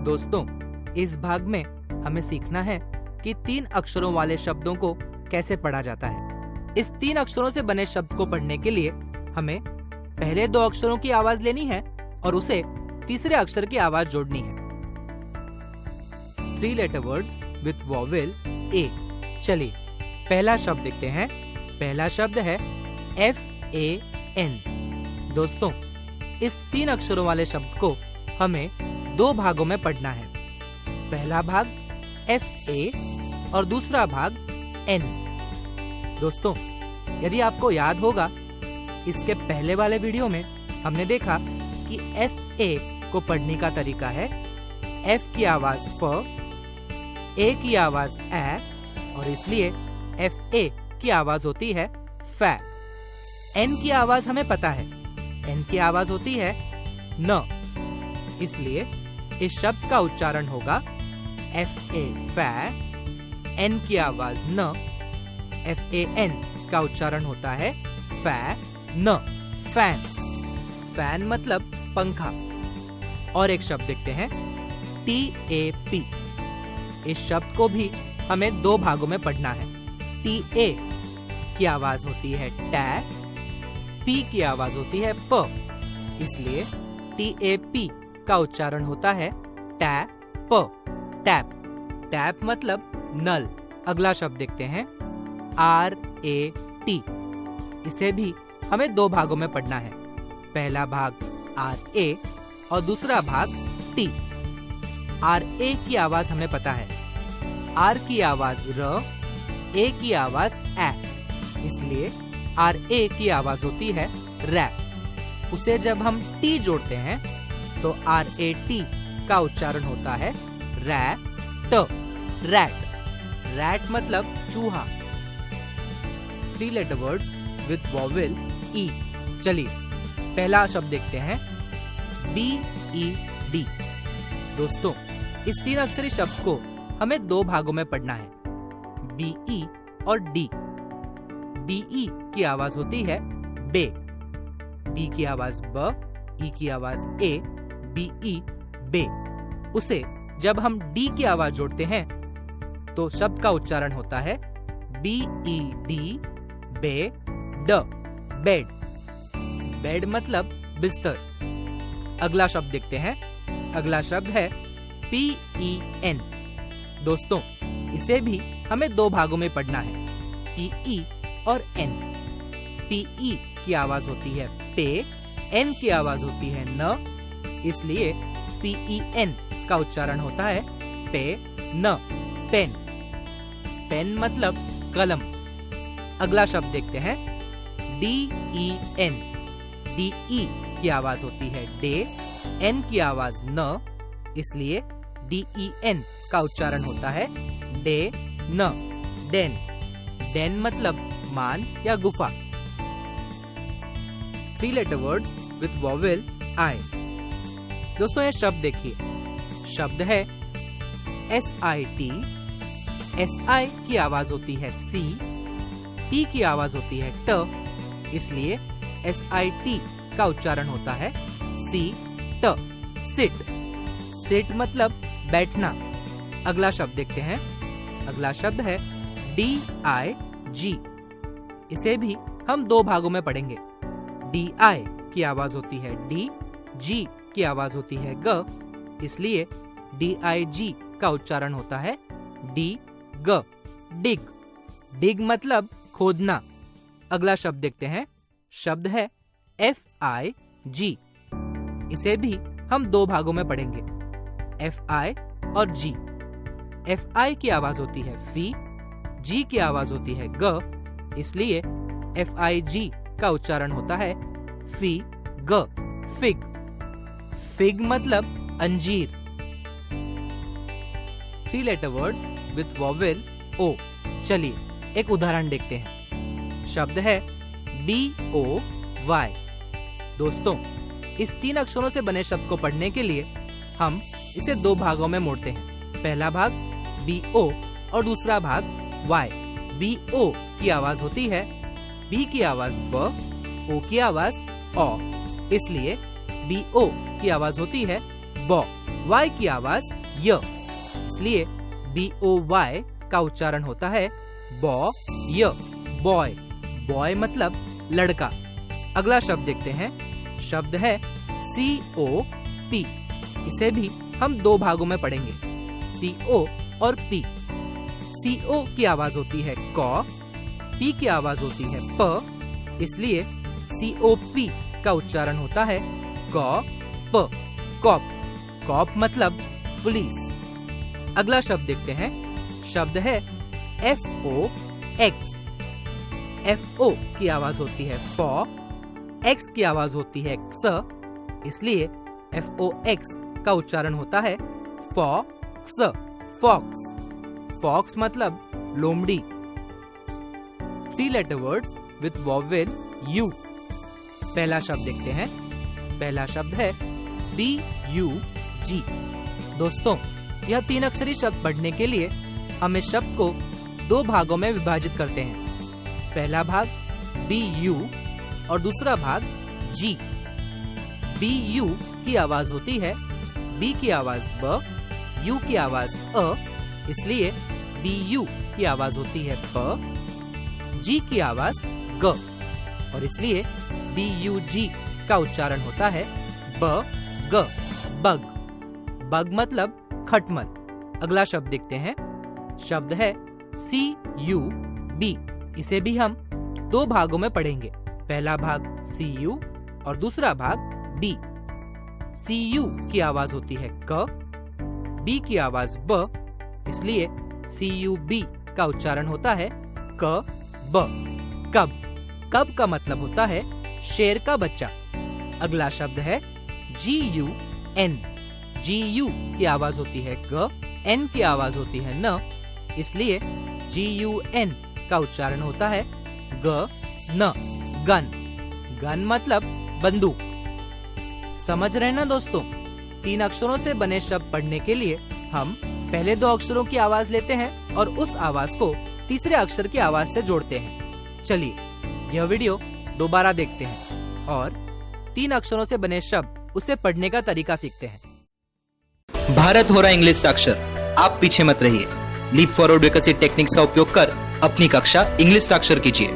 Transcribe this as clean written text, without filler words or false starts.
दोस्तों, इस भाग में हमें सीखना है कि 3 अक्षरों वाले शब्दों को कैसे पढ़ा जाता है। इस 3 अक्षरों से बने शब्द को पढ़ने के लिए हमें पहले 2 अक्षरों की आवाज लेनी है और उसे तीसरे अक्षर की आवाज जोड़नी है। 3 लेटर वर्ड्स विथ वॉवेल ए। चलिए पहला शब्द देखते हैं। पहला शब्द है FAN। दोस्तों, इस 3 अक्षरों वाले शब्द को हमें 2 भागों में पढ़ना है। पहला भाग FA और दूसरा भाग N। दोस्तों, यदि आपको याद होगा, इसके पहले वाले वीडियो में हमने देखा कि FA को पढ़ने का तरीका है F की आवाज फ, A की आवाज ए और इसलिए FA की आवाज होती है फै। N की आवाज हमें पता है, N की आवाज होती है न, इसलिए इस शब्द का उच्चारण होगा FA फै। N की आवाज न, FAN का उच्चारण होता है फै न, फैन। फैन मतलब पंखा। और एक शब्द देखते हैं TAP। इस शब्द को भी हमें 2 भागों में पढ़ना है। TA की आवाज होती है टै, P की आवाज होती है प, इसलिए TAP का उच्चारण होता है टै प, टैप। टैप मतलब नल। अगला शब्द देखते हैं RAT। इसे भी हमें 2 भागों में पढ़ना है। पहला भाग RA और दूसरा भाग T। RA की आवाज हमें पता है, R की आवाज र, A की आवाज ए, इसलिए RA की आवाज होती है रैप। उसे जब हम T जोड़ते हैं तो RAT का उच्चारण होता है रैट, रैट। रैट मतलब चूहा। 3 letter words with vowel E। चलिए पहला शब्द देखते हैं BED। दोस्तों, इस 3 अक्षरी शब्द को हमें 2 भागों में पढ़ना है, BE और D। BE की आवाज होती है बे, B की आवाज ब, E की आवाज ए, BE बे। उसे जब हम D की आवाज जोड़ते हैं तो शब्द का उच्चारण होता है BED बे ड, बेड। बेड मतलब बिस्तर। अगला शब्द देखते हैं। अगला शब्द है PEN। दोस्तों, इसे भी हमें 2 भागों में पढ़ना है, PE और N। PE की आवाज होती है पे, N की आवाज होती है न, इसलिए PEN का उच्चारण होता है पे न, पेन। पेन मतलब कलम। अगला शब्द देखते हैं DEN। DE की आवाज होती है डे, N की आवाज न, इसलिए DEN का उच्चारण होता है डे न, डेन। डेन मतलब मान या गुफा। 3 letter words with vowel I। दोस्तों, ये शब्द देखिए। शब्द है SIT। SI की आवाज होती है C, T की आवाज होती है ट, इसलिए SIT का उच्चारण होता है सी ट, सिट। सिट मतलब बैठना। अगला शब्द देखते हैं। अगला शब्द है DIG। इसे भी हम 2 भागों में पढ़ेंगे। DI की आवाज होती है D, G की आवाज होती है ग, इसलिए DIG का उच्चारण होता है डी ग, डिग। डिग मतलब खोदना। अगला शब्द देखते हैं। शब्द है FIG। इसे भी हम 2 भागों में पढ़ेंगे, FI और G। FI की आवाज होती है फी, G की आवाज होती है ग, इसलिए FIG का उच्चारण होता है फी ग, फिग। फिग मतलब अंजीर। 3 letter words with vowel O। चलिए एक उदाहरण देखते हैं। शब्द है BOY। दोस्तों, इस 3 अक्षरों से बने शब्द को पढ़ने के लिए हम इसे 2 भागों में मोड़ते हैं। पहला भाग BO और दूसरा भाग Y। BO की आवाज होती है B की आवाज ब, O की आवाज ओ, इसलिए BO की आवाज होती है बो। Y की आवाज य, इसलिए BOY का उच्चारण होता है बॉय, बॉय। बॉय मतलब लड़का। अगला शब्द देखते हैं। शब्द है COP। इसे भी हम दो भागों में पढ़ेंगे, CO और P। CO की आवाज होती है क, P की आवाज होती है प, इसलिए COP का उच्चारण होता है क प, कॉप। कॉप मतलब पुलिस। अगला शब्द देखते हैं। शब्द है FOX। FO की आवाज होती है फ, X की आवाज होती है क्स, इसलिए FOX का उच्चारण होता है फॉक्स, फॉक्स। फॉक्स मतलब लोमड़ी। 3 letter words with vowel U। पहला शब्द देखते हैं। पहला शब्द है BUG। दोस्तों, यह 3 अक्षरी शब्द पढ़ने के लिए हम इस शब्द को 2 भागों में विभाजित करते हैं। पहला भाग BU और दूसरा भाग G। BU की आवाज होती है B की आवाज ब, U की आवाज अ, इसलिए BU की आवाज होती है प, G की आवाज ग, और इसलिए BUG का उच्चारण होता है ब ग, बग। बग मतलब खटमल। अगला शब्द देखते हैं। शब्द है CUB। इसे भी हम 2 भागों में पढ़ेंगे। पहला भाग CU और दूसरा भाग B। CU की आवाज होती है क, B की आवाज ब, इसलिए CUB का उच्चारण होता है क ब, कब। कब का मतलब होता है शेर का बच्चा। अगला शब्द है GUN। GU की आवाज होती है ग, N की आवाज होती है न, इसलिए GUN का उच्चारण होता है ग न, गन। गन मतलब बंदूक। समझ रहे ना दोस्तों? 3 अक्षरों से बने शब्द पढ़ने के लिए हम पहले 2 अक्षरों की आवाज लेते हैं और उस आवाज को तीसरे अक्षर की आवाज से जोड़ते हैं। चलिए यह वीडियो दोबारा देखते हैं और 3 अक्षरों से बने शब्द उसे पढ़ने का तरीका सीखते हैं। भारत हो रहा इंग्लिश साक्षर, आप पीछे मत रहिए। लीप फॉरवर्ड विकसित टेक्निक्स का उपयोग कर अपनी कक्षा इंग्लिश साक्षर कीजिए।